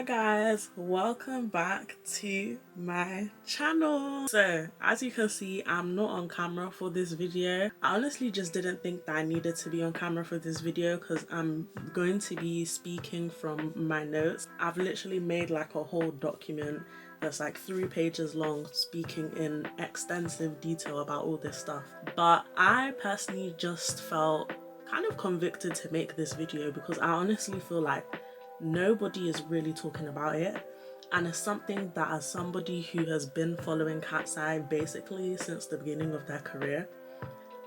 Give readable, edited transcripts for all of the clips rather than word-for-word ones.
guys, welcome back to my channel. So as you can see, I'm not on camera for this video. I honestly just didn't think that I needed to be on camera for this video because I'm going to be speaking from my notes. I've literally made like a whole document that's like 3 pages long, speaking in extensive detail about all this stuff. But I personally just felt kind of convicted to make this video because I honestly feel like nobody is really talking about it, and it's something that, as somebody who has been following KATSEYE basically since the beginning of their career,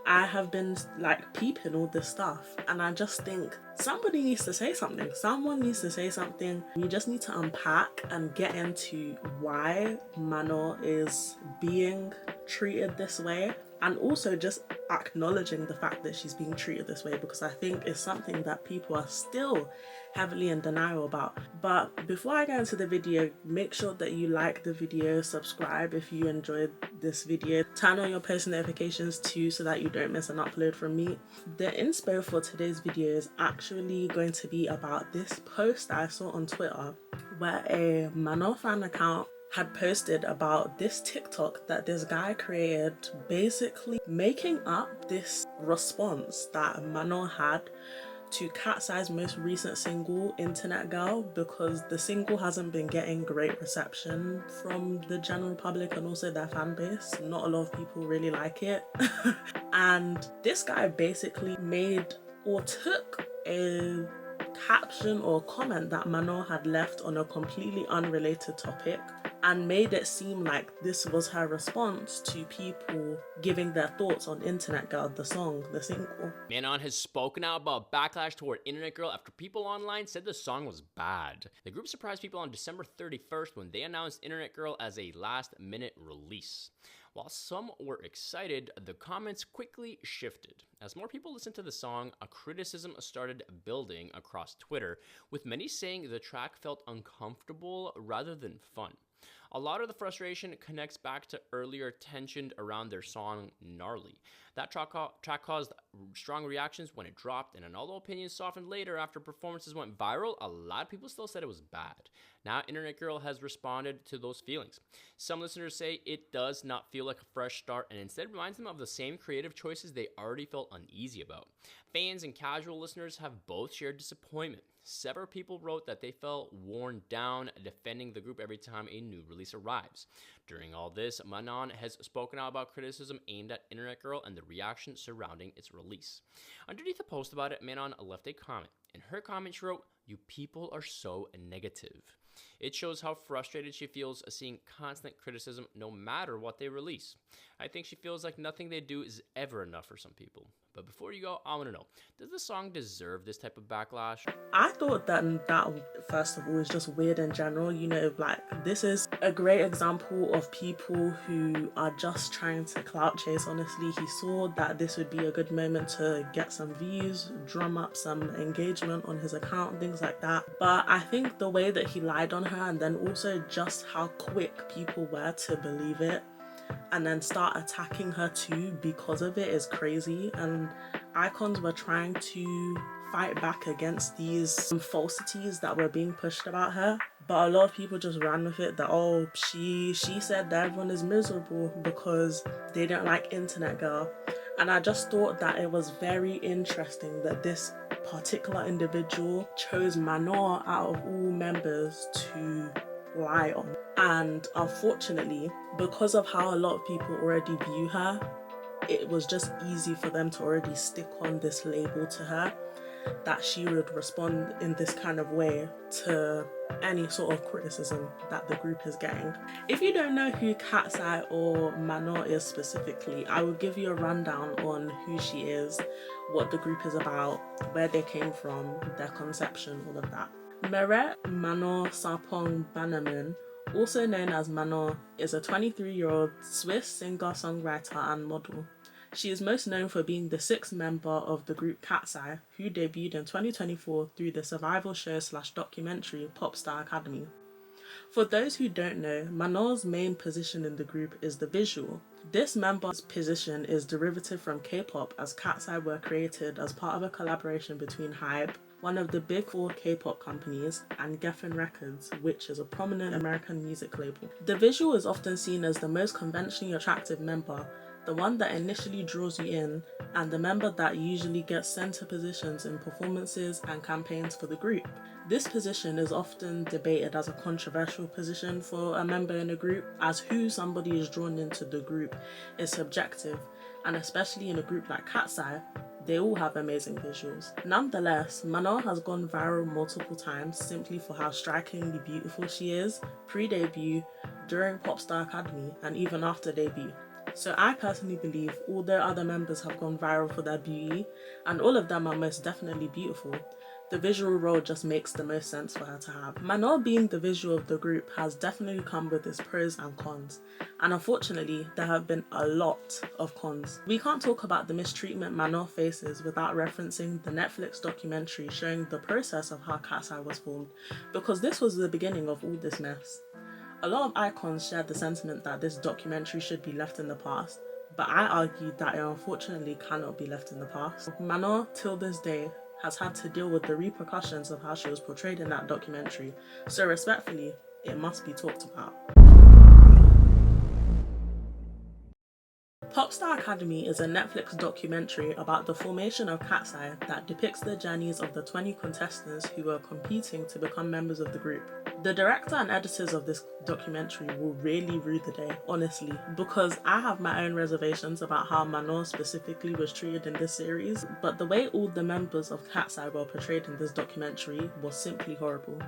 I have been like peeping all this stuff, and I just think somebody needs to say something. Someone needs to say something. We just need to unpack and get into why Manon is being treated this way, and also just acknowledging the fact that she's being treated this way, because I think it's something that people are still heavily in denial about. But before I get into the video, make sure that you like the video, subscribe if you enjoyed this video, turn on your post notifications too so that you don't miss an upload from me. The inspo for today's video is actually going to be about this post that I saw on Twitter where a Manon fan account had posted about this TikTok that this guy created, basically making up this response that Manon had to KATSEYE'S most recent single, Internet Girl, because the single hasn't been getting great reception from the general public and also their fan base. Not a lot of people really like it. And this guy basically made or took a caption or comment that Manon had left on a completely unrelated topic and made it seem like this was her response to people giving their thoughts on Internet Girl, the song, the single. Manon has spoken out about backlash toward Internet Girl after people online said the song was bad. The group surprised people on December 31st when they announced Internet Girl as a last-minute release. While some were excited, the comments quickly shifted. As more people listened to the song, a criticism started building across Twitter, with many saying the track felt uncomfortable rather than fun. A lot of the frustration connects back to earlier tension around their song Gnarly. That track caused strong reactions when it dropped, and although opinions softened later after performances went viral, a lot of people still said it was bad. Now Internet Girl has responded to those feelings. Some listeners say it does not feel like a fresh start and instead reminds them of the same creative choices they already felt uneasy about. Fans and casual listeners have both shared disappointment. Several people wrote that they felt worn down defending the group every time a new release arrives. During all this, Manon has spoken out about criticism aimed at Internet Girl and the reaction surrounding its release. Underneath the post about it, Manon left a comment. In her comment, she wrote, "You people are so negative." It shows how frustrated she feels seeing constant criticism no matter what they release. I think she feels like nothing they do is ever enough for some people. But before you go, I want to know, does the song deserve this type of backlash? I thought that first of all is just weird in general. You know, like, this is a great example of people who are just trying to clout chase. Honestly, he saw that this would be a good moment to get some views, drum up some engagement on his account, things like that. But I think the way that he lied on her, and then also just how quick people were to believe it and then start attacking her too because of it, is crazy. And icons were trying to fight back against these falsities that were being pushed about her, but a lot of people just ran with it that, oh, she said that everyone is miserable because they don't like Internet Girl. And I just thought that it was very interesting that this particular individual chose Manon out of all members to lie on. And unfortunately, because of how a lot of people already view her, it was just easy for them to already stick on this label to her, that she would respond in this kind of way to any sort of criticism that the group is getting. If you don't know who KATSEYE or Manon is specifically, I will give you a rundown on who she is, what the group is about, where they came from, their conception, all of that. Meret Manon Sarpong Bannerman, also known as Manon, is a 23-year-old Swiss singer-songwriter and model. She is most known for being the 6th member of the group KATSEYE, who debuted in 2024 through the survival show / documentary Popstar Academy. For those who don't know, Manon's main position in the group is the visual. This member's position is derivative from K-pop, as KATSEYE were created as part of a collaboration between HYBE, one of the big four K-pop companies, and Geffen Records, which is a prominent American music label. The visual is often seen as the most conventionally attractive member, the one that initially draws you in, and the member that usually gets center positions in performances and campaigns for the group. This position is often debated as a controversial position for a member in a group, as who somebody is drawn into the group is subjective, and especially in a group like KATSEYE, they all have amazing visuals. Nonetheless, Manon has gone viral multiple times simply for how strikingly beautiful she is, pre-debut, during Popstar Academy, and even after debut. So I personally believe, although other members have gone viral for their beauty, and all of them are most definitely beautiful, the visual role just makes the most sense for her to have. Manon being the visual of the group has definitely come with its pros and cons, and unfortunately there have been a lot of cons. We can't talk about the mistreatment Manon faces without referencing the Netflix documentary showing the process of how KATSEYE was formed, because this was the beginning of all this mess. A lot of icons shared the sentiment that this documentary should be left in the past, but I argued that it unfortunately cannot be left in the past. Manon, till this day, has had to deal with the repercussions of how she was portrayed in that documentary, so respectfully, it must be talked about. Popstar Academy is a Netflix documentary about the formation of KATSEYE that depicts the journeys of the 20 contestants who were competing to become members of the group. The director and editors of this documentary will really rue the day, honestly, because I have my own reservations about how Manon specifically was treated in this series, but the way all the members of KATSEYE were portrayed in this documentary was simply horrible.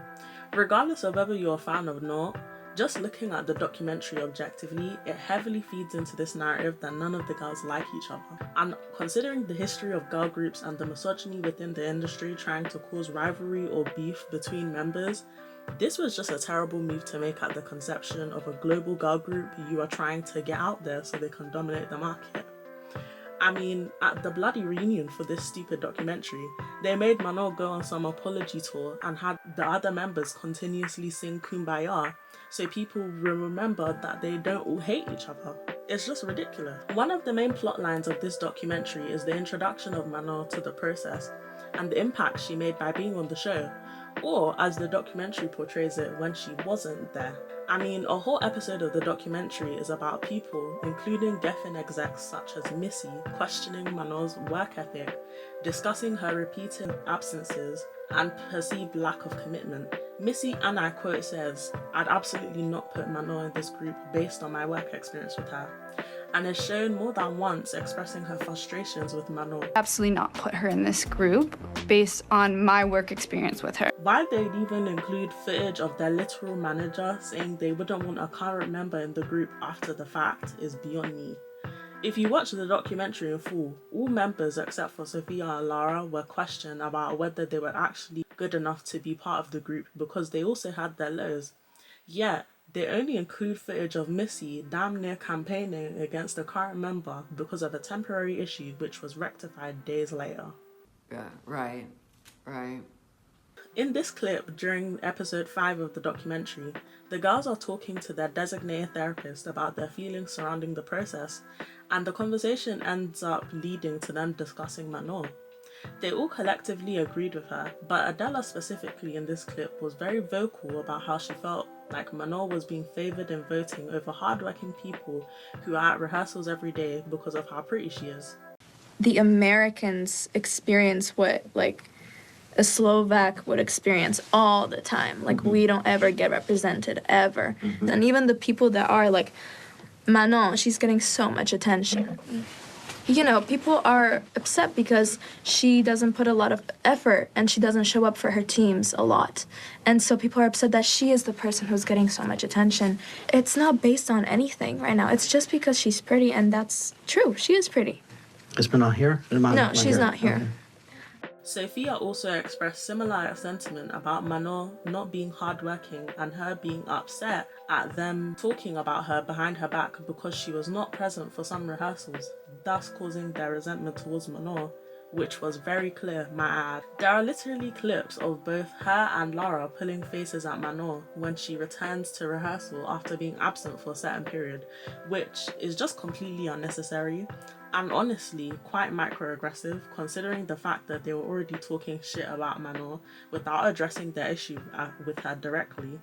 Regardless of whether you're a fan or not, just looking at the documentary objectively, it heavily feeds into this narrative that none of the girls like each other. And considering the history of girl groups and the misogyny within the industry trying to cause rivalry or beef between members, this was just a terrible move to make at the conception of a global girl group you are trying to get out there so they can dominate the market. I mean, at the bloody reunion for this stupid documentary, they made Manon go on some apology tour and had the other members continuously sing Kumbaya so people will remember that they don't all hate each other. It's just ridiculous. One of the main plot lines of this documentary is the introduction of Manon to the process and the impact she made by being on the show, or as the documentary portrays it, when she wasn't there. I mean, a whole episode of the documentary is about people, including Geffen execs such as Missy, questioning Manon's work ethic, discussing her repeated absences and perceived lack of commitment. Missy, and I quote, says, "I'd absolutely not put Manon in this group based on my work experience with her," and is shown more than once expressing her frustrations with Manon. Absolutely not put her in this group based on my work experience with her. Why they'd even include footage of their literal manager saying they wouldn't want a current member in the group after the fact is beyond me. If you watch the documentary in full, all members except for Sophia and Lara were questioned about whether they were actually good enough to be part of the group because they also had their lows. Yet, they only include footage of Missy damn near campaigning against the current member because of a temporary issue which was rectified days later. Yeah, right. In this clip, during episode 5 of the documentary, the girls are talking to their designated therapist about their feelings surrounding the process, and the conversation ends up leading to them discussing Manon. They all collectively agreed with her, but Adela specifically in this clip was very vocal about how she felt like Manon was being favoured in voting over hardworking people who are at rehearsals every day because of how pretty she is. The Americans experience what, like, a Slovak would experience all the time. Like, we don't ever get represented, ever. And even the people that are, like, Manon, she's getting so much attention. You know, people are upset because she doesn't put a lot of effort and she doesn't show up for her teams a lot. And so people are upset that she is the person who's getting so much attention. It's not based on anything right now. It's just because she's pretty, and that's true. She is pretty. Is Manon here? No, she's not here. Okay. Sophia also expressed similar sentiment about Manon not being hardworking and her being upset at them talking about her behind her back because she was not present for some rehearsals, thus causing their resentment towards Manon, which was very clear, might I add. There are literally clips of both her and Lara pulling faces at Manon when she returns to rehearsal after being absent for a certain period, which is just completely unnecessary. and honestly quite microaggressive considering the fact that they were already talking shit about Manon without addressing their issue with her directly.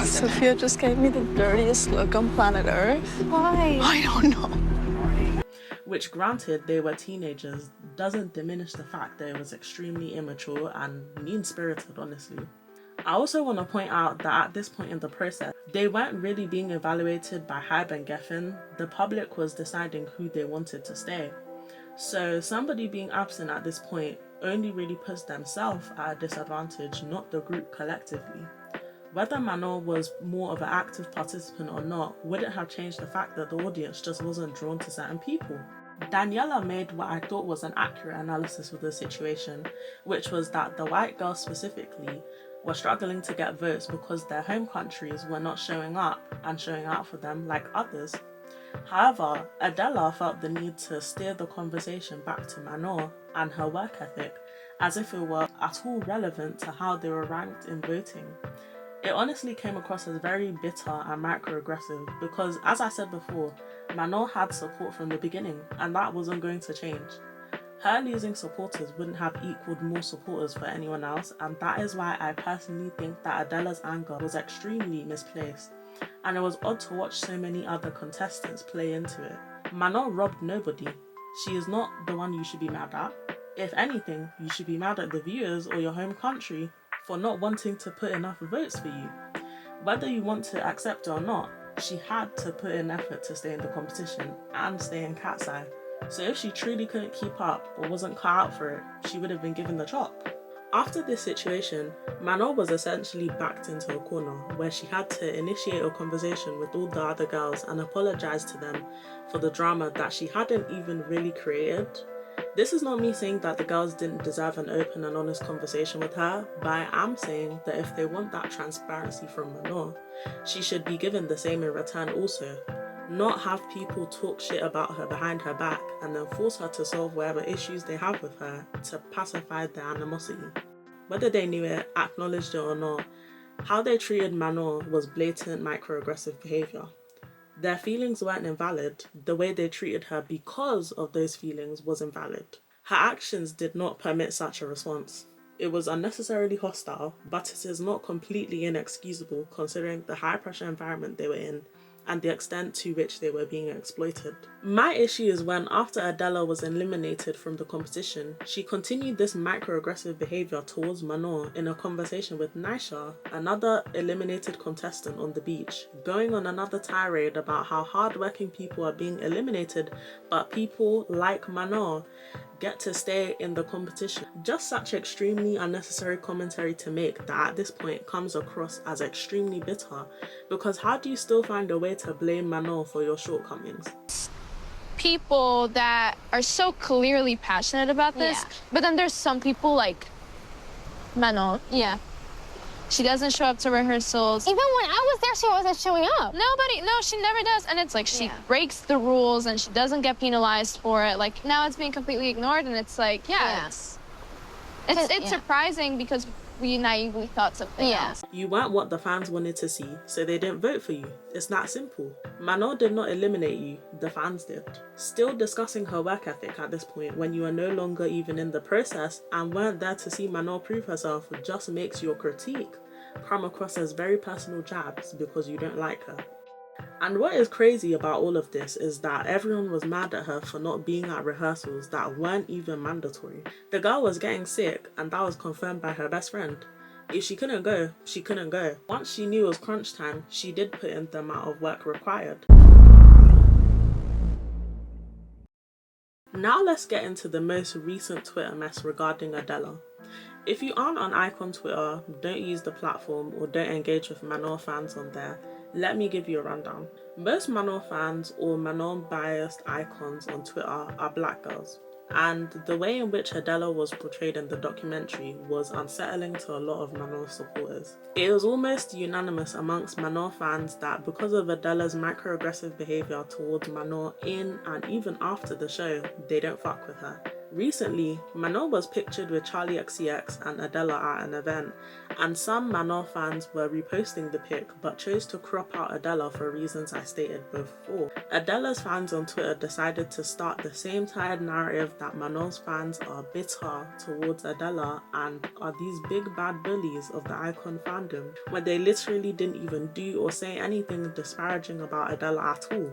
Sophia just gave me the dirtiest look on planet Earth. Why? I don't know. Which, granted, they were teenagers, doesn't diminish the fact that it was extremely immature and mean-spirited, honestly. I also want to point out that at this point in the process, they weren't really being evaluated by Hybe and Geffen. The public was deciding who they wanted to stay. So somebody being absent at this point only really puts themselves at a disadvantage, not the group collectively. Whether Manon was more of an active participant or not wouldn't have changed the fact that the audience just wasn't drawn to certain people. Daniela made what I thought was an accurate analysis of the situation, which was that the white girls specifically were struggling to get votes because their home countries were not showing up and showing out for them like others. However, Adela felt the need to steer the conversation back to Manon and her work ethic as if it were at all relevant to how they were ranked in voting. It honestly came across as very bitter and microaggressive because, as I said before, Manon had support from the beginning and that wasn't going to change. Her losing supporters wouldn't have equaled more supporters for anyone else, and that is why I personally think that Adela's anger was extremely misplaced, and it was odd to watch so many other contestants play into it. Manon robbed nobody. She is not the one you should be mad at. If anything, you should be mad at the viewers or your home country for not wanting to put enough votes for you. Whether you want to accept it or not, she had to put in effort to stay in the competition and stay in Cat's Eye. So if she truly couldn't keep up or wasn't cut out for it, she would have been given the chop. After this situation, Manon was essentially backed into a corner where she had to initiate a conversation with all the other girls and apologise to them for the drama that she hadn't even really created. This is not me saying that the girls didn't deserve an open and honest conversation with her, but I am saying that if they want that transparency from Manon, she should be given the same in return also. Not have people talk shit about her behind her back and then force her to solve whatever issues they have with her to pacify their animosity. Whether they knew it, acknowledged it or not, how they treated Manon was blatant microaggressive behaviour. Their feelings weren't invalid, the way they treated her because of those feelings was invalid. Her actions did not permit such a response. It was unnecessarily hostile, but it is not completely inexcusable considering the high pressure environment they were in and the extent to which they were being exploited. My issue is when, after Adela was eliminated from the competition, she continued this microaggressive behaviour towards Manon in a conversation with Naisha, another eliminated contestant on the beach, going on another tirade about how hardworking people are being eliminated, but people like Manon get to stay in the competition. Just such extremely unnecessary commentary to make that at this point comes across as extremely bitter, because how do you still find a way to blame Manon for your shortcomings? People that are so clearly passionate about this, but then there's some people like Manon. Yeah. She doesn't show up to rehearsals. Even when I was there, she wasn't showing up. No, she never does. And it's like she breaks the rules and she doesn't get penalized for it. Like, now it's being completely ignored, and it's like, it's surprising because we naively thought something else. You weren't what the fans wanted to see, so they didn't vote for you. It's that simple. Manon did not eliminate you, the fans did. Still discussing her work ethic at this point when you are no longer even in the process and weren't there to see Manon prove herself just makes your critique come across as very personal jabs because you don't like her. And what is crazy about all of this is that everyone was mad at her for not being at rehearsals that weren't even mandatory. The girl was getting sick and that was confirmed by her best friend. If she couldn't go, she couldn't go. Once she knew it was crunch time, she did put in the amount of work required. Now let's get into the most recent Twitter mess regarding Adela. If you aren't on Icon Twitter, don't use the platform or don't engage with Manon fans on there, let me give you a rundown. Most Manon fans or Manon biased icons on Twitter are black girls, and the way in which Adela was portrayed in the documentary was unsettling to a lot of Manon supporters. It was almost unanimous amongst Manon fans that because of Adela's microaggressive behaviour towards Manon in and even after the show, they don't fuck with her. Recently, Manon was pictured with Charlie XCX and Adela at an event, and some Manon fans were reposting the pic but chose to crop out Adela for reasons I stated before. Adela's fans on Twitter decided to start the same tired narrative that Manon's fans are bitter towards Adela and are these big bad bullies of the icon fandom, when they literally didn't even do or say anything disparaging about Adela at all.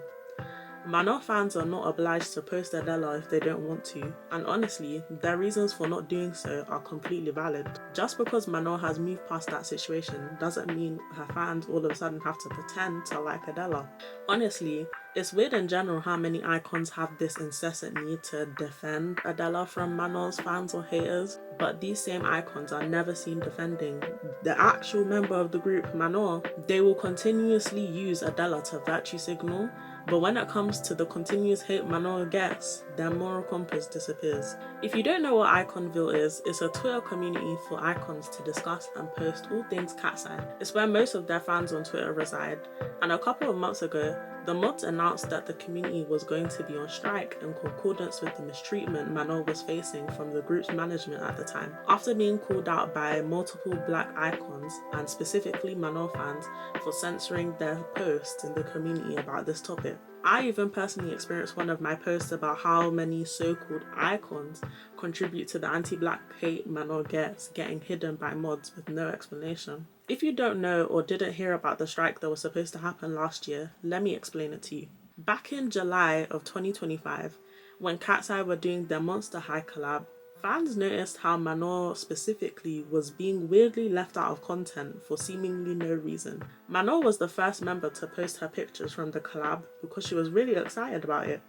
Manon fans are not obliged to post Adela if they don't want to, and honestly, their reasons for not doing so are completely valid. Just because Manon has moved past that situation doesn't mean her fans all of a sudden have to pretend to like Adela. Honestly, it's weird in general how many icons have this incessant need to defend Adela from Manon's fans or haters, but these same icons are never seen defending the actual member of the group, Manon. They will continuously use Adela to virtue signal, but when it comes to the continuous hate Manon gets, their moral compass disappears. If you don't know what Iconville is, it's a Twitter community for icons to discuss and post all things KATSEYE. It's where most of their fans on Twitter reside, and a couple of months ago, the mods announced that the community was going to be on strike in concordance with the mistreatment Manon was facing from the group's management at the time, after being called out by multiple black icons, and specifically Manon fans, for censoring their posts in the community about this topic. I even personally experienced one of my posts about how many so-called icons contribute to the anti-black hate Manon gets getting hidden by mods with no explanation. If you don't know or didn't hear about the strike that was supposed to happen last year, let me explain it to you. Back in July of 2025, when KATSEYE were doing their Monster High collab, fans noticed how Manon specifically was being weirdly left out of content for seemingly no reason. Manon was the first member to post her pictures from the collab because she was really excited about it.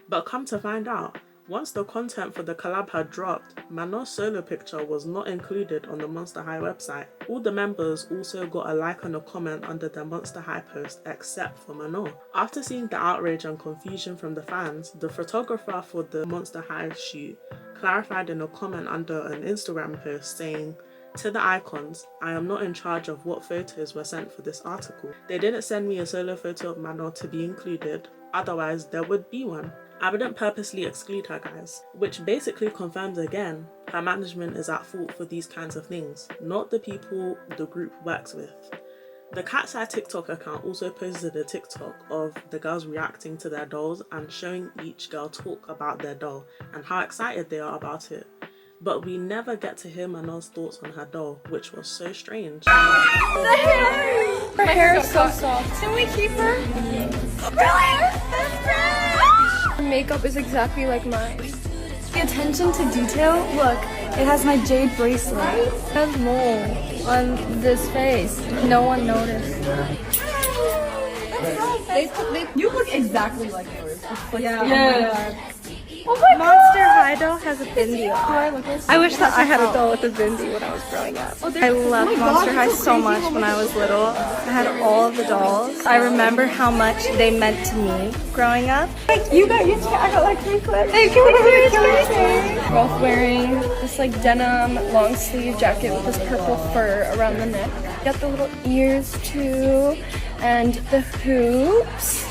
But come to find out, once the content for the collab had dropped, Manon's solo picture was not included on the Monster High website. All the members also got a like and a comment under their Monster High post except for Manon. After seeing the outrage and confusion from the fans, the photographer for the Monster High shoot clarified in a comment under an Instagram post saying, "To the icons, I am not in charge of what photos were sent for this article. They didn't send me a solo photo of Manon to be included, otherwise there would be one. I wouldn't purposely exclude her, guys," which basically confirms again her management is at fault for these kinds of things, not the people the group works with. The KATSEYE TikTok account also posted a TikTok of the girls reacting to their dolls and showing each girl talk about their doll and how excited they are about it. But we never get to hear Manon's thoughts on her doll, which was so strange. Her hair is so soft. Can we keep her? Really? Her makeup is exactly like mine. The attention to detail, look, it has my jade bracelet. It has mole on this face. No one noticed. You look exactly like yours. Like, yeah. Oh my Monster High doll has a bindi on. I wish that I had a doll with a bindi when I was growing up. I loved Monster High so much when I was little. I had all of the dolls. I remember how much they meant to me growing up. You got your I got like 3 clips. Thank you. Both wearing this like denim long sleeve jacket with this purple fur around the neck. Got the little ears too, and the hoops.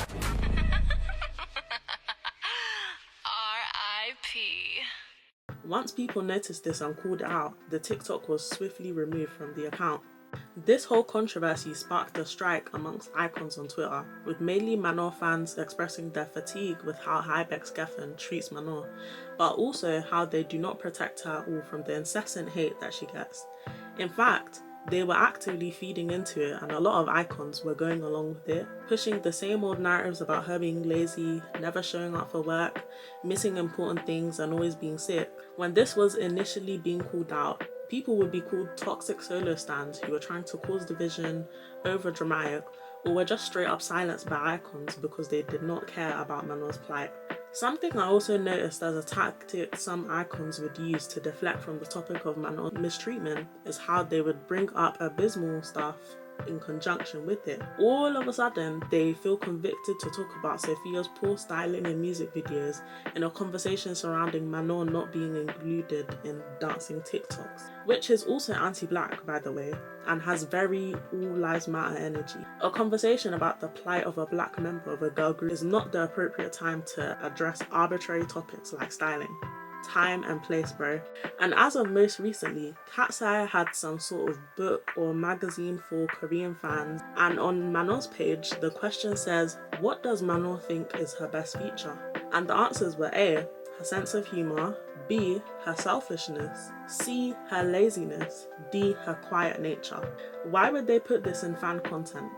Once people noticed this and called it out, the TikTok was swiftly removed from the account. This whole controversy sparked a strike amongst icons on Twitter, with mainly Manon fans expressing their fatigue with how Hybex Geffen treats Manon, but also how they do not protect her at all from the incessant hate that she gets. In fact, they were actively feeding into it, and a lot of icons were going along with it, pushing the same old narratives about her being lazy, never showing up for work, missing important things and always being sick. When this was initially being called out, people would be called toxic solo stans who were trying to cause division, over dramatic, or were just straight up silenced by icons because they did not care about Manon's plight. Something I also noticed as a tactic some icons would use to deflect from the topic of Manon's mistreatment is how they would bring up abysmal stuff in conjunction with it. All of a sudden, they feel convicted to talk about Sophia's poor styling in music videos in a conversation surrounding Manon not being included in dancing TikToks, which is also anti-black, by the way, and has very all lives matter energy. A conversation about the plight of a black member of a girl group is not the appropriate time to address arbitrary topics like styling. time and place, bro. And as of most recently, KATSEYE had some sort of book or magazine for Korean fans, and on Manon's page the question says, what does Manon think is her best feature? And the answers were A, her sense of humour, B, her selfishness, C, her laziness, D, her quiet nature. Why would they put this in fan content?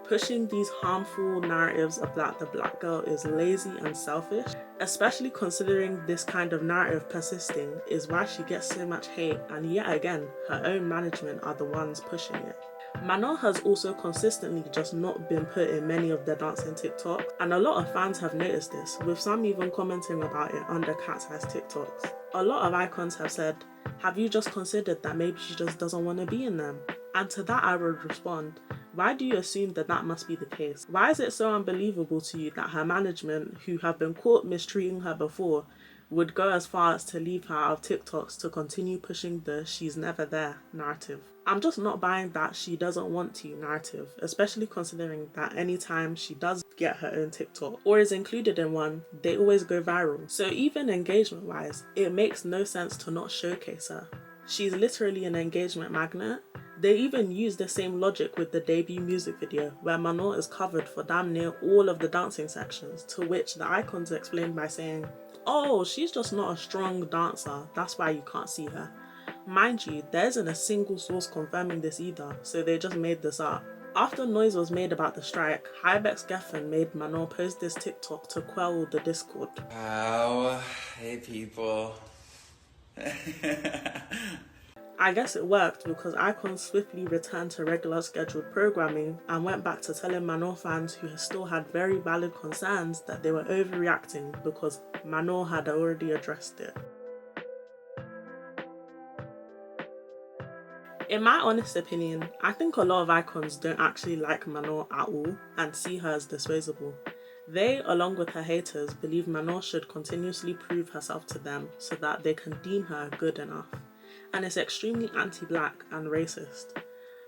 Pushing these harmful narratives about the black girl is lazy and selfish, especially considering this kind of narrative persisting is why she gets so much hate, and yet again, her own management are the ones pushing it. Manon has also consistently just not been put in many of the dancing TikToks, and a lot of fans have noticed this, with some even commenting about it under KATSEYE'S TikToks. A lot of icons have said, have you just considered that maybe she just doesn't want to be in them? And to that I would respond, why do you assume that that must be the case? Why is it so unbelievable to you that her management, who have been caught mistreating her before, would go as far as to leave her out of TikToks to continue pushing the she's never there narrative? I'm just not buying that she doesn't want to narrative, especially considering that anytime she does get her own TikTok or is included in one, they always go viral. So even engagement wise, it makes no sense to not showcase her. She's literally an engagement magnet. They even use the same logic with the debut music video, where Manon is covered for damn near all of the dancing sections, to which the icons explained by saying, oh, she's just not a strong dancer, that's why you can't see her. Mind you, there isn't a single source confirming this either, so they just made this up. After noise was made about the strike, Hybex Geffen made Manon post this TikTok to quell the discord. Wow, hey people. I guess it worked because icons swiftly returned to regular scheduled programming and went back to telling Manon fans who still had very valid concerns that they were overreacting because Manon had already addressed it. In my honest opinion, I think a lot of icons don't actually like Manon at all and see her as disposable. They, along with her haters, believe Manon should continuously prove herself to them so that they can deem her good enough. And it's extremely anti-black and racist.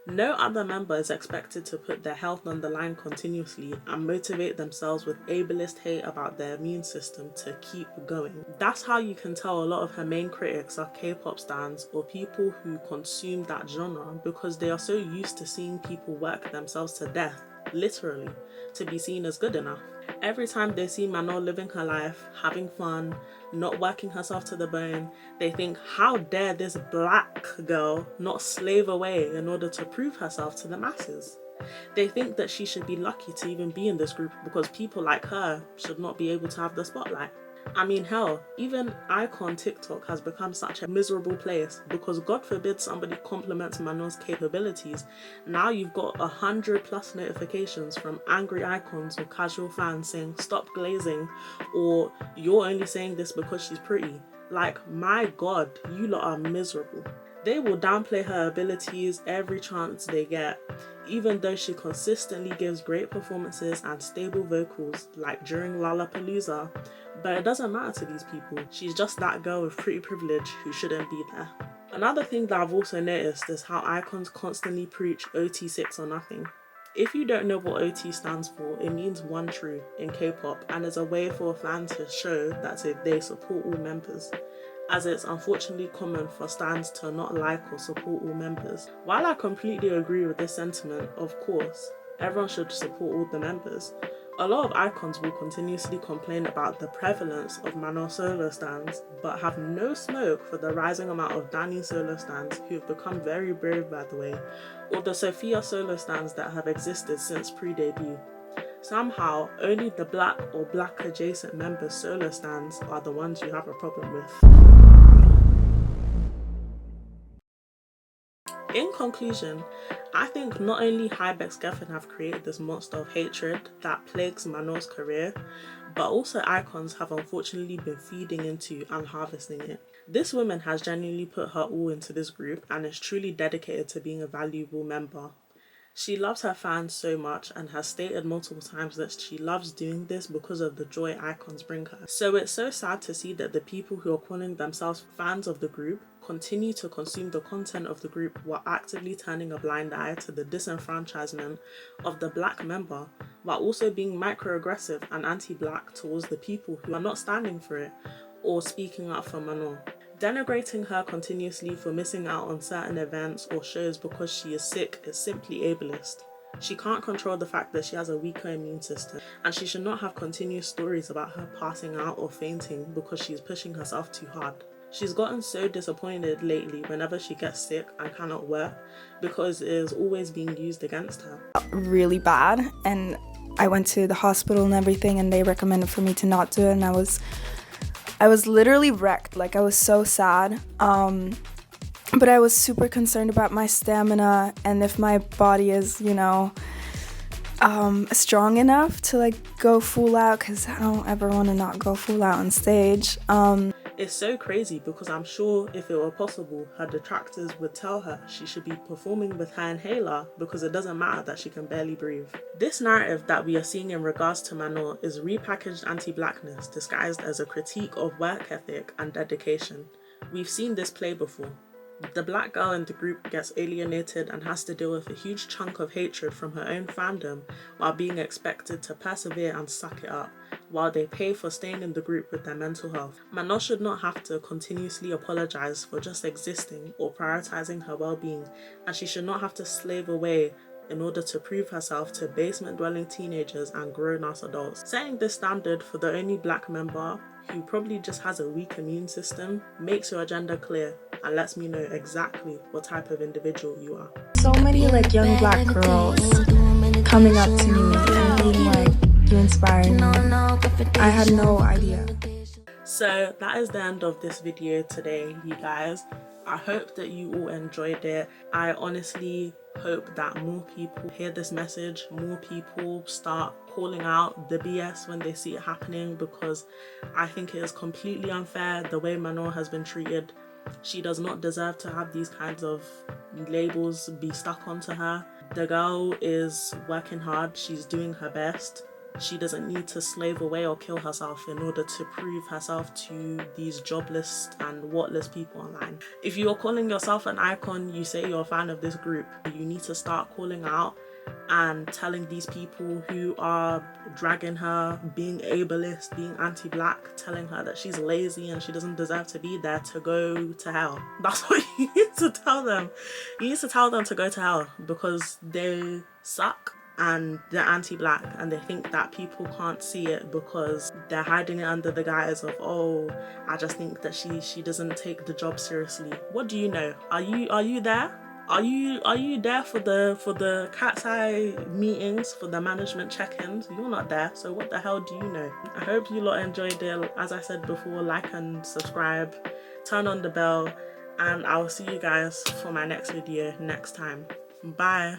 No other member is expected to put their health on the line continuously and motivate themselves with ableist hate about their immune system to keep going. That's how you can tell a lot of her main critics are K-pop stans or people who consume that genre because they are so used to seeing people work themselves to death, literally, to be seen as good enough. Every time they see Manon living her life, having fun, not working herself to the bone, they think, how dare this black girl not slave away in order to prove herself to the masses? They think that she should be lucky to even be in this group because people like her should not be able to have the spotlight. I mean, hell, even icon TikTok has become such a miserable place because God forbid somebody compliments Manon's capabilities. Now you've got 100+ notifications from angry icons or casual fans saying stop glazing, or you're only saying this because she's pretty. Like, my God, you lot are miserable. They will downplay her abilities every chance they get, even though she consistently gives great performances and stable vocals like during Lollapalooza. But it doesn't matter to these people. She's just that girl with pretty privilege who shouldn't be there. Another thing that I've also noticed is how icons constantly preach OT6 or nothing. If you don't know what OT stands for, it means one true in K-pop and is a way for a fan to show that they support all members, as it's unfortunately common for stans to not like or support all members. While I completely agree with this sentiment, of course, everyone should support all the members, a lot of icons will continuously complain about the prevalence of Manon solo stans, but have no smoke for the rising amount of Danny solo stans who have become very brave, by the way, or the Sophia solo stans that have existed since pre-debut. Somehow, only the black or black adjacent members' solo stans are the ones you have a problem with. In conclusion, I think not only Hybex Geffen have created this monster of hatred that plagues Manon's career, but also icons have unfortunately been feeding into and harvesting it. This woman has genuinely put her all into this group and is truly dedicated to being a valuable member. She loves her fans so much and has stated multiple times that she loves doing this because of the joy icons bring her. So it's so sad to see that the people who are calling themselves fans of the group continue to consume the content of the group while actively turning a blind eye to the disenfranchisement of the black member, while also being microaggressive and anti-black towards the people who are not standing for it, or speaking up for Manon. Denigrating her continuously for missing out on certain events or shows because she is sick is simply ableist. She can't control the fact that she has a weaker immune system, and she should not have continuous stories about her passing out or fainting because she's pushing herself too hard. She's gotten so disappointed lately whenever she gets sick and cannot work because it is always being used against her. Really bad, and I went to the hospital and everything, and they recommended for me to not do it, and I was literally wrecked. Like, I was so sad. But I was super concerned about my stamina and if my body is, you know, strong enough to like go full out, because I don't ever want to not go full out on stage. It's so crazy because I'm sure if it were possible, her detractors would tell her she should be performing with her inhaler because it doesn't matter that she can barely breathe. This narrative that we are seeing in regards to Manon is repackaged anti-blackness disguised as a critique of work ethic and dedication. We've seen this play before. The black girl in the group gets alienated and has to deal with a huge chunk of hatred from her own fandom while being expected to persevere and suck it up, while they pay for staying in the group with their mental health. Manon should not have to continuously apologise for just existing or prioritising her well-being, and she should not have to slave away in order to prove herself to basement-dwelling teenagers and grown-ass adults. Setting this standard for the only black member who probably just has a weak immune system makes your agenda clear and lets me know exactly what type of individual you are. So many like young black girls coming up to me and being like, you inspire me. I had no idea. So that is the end of this video today, you guys. I hope that you all enjoyed it. I honestly hope that more people hear this message, more people start calling out the BS when they see it happening, because I think it is completely unfair the way Manon has been treated. She does not deserve to have these kinds of labels be stuck onto her. The girl is working hard, she's doing her best. She doesn't need to slave away or kill herself in order to prove herself to these jobless and whatless people online. If you are calling yourself an icon, you say you're a fan of this group, you need to start calling out and telling these people who are dragging her, being ableist, being anti-black, telling her that she's lazy and she doesn't deserve to be there, to go to hell. That's what you need to tell them. You need to tell them to go to hell because they suck and they're anti-black, and they think that people can't see it because they're hiding it under the guise of, oh, I just think that she doesn't take the job seriously. What do you know? Are you there? Are you there for the Cat's Eye meetings, for the management check-ins? You're not there, so what the hell do you know? I hope you lot enjoyed it. As I said before, like and subscribe, turn on the bell, and I will see you guys for my next video next time. Bye.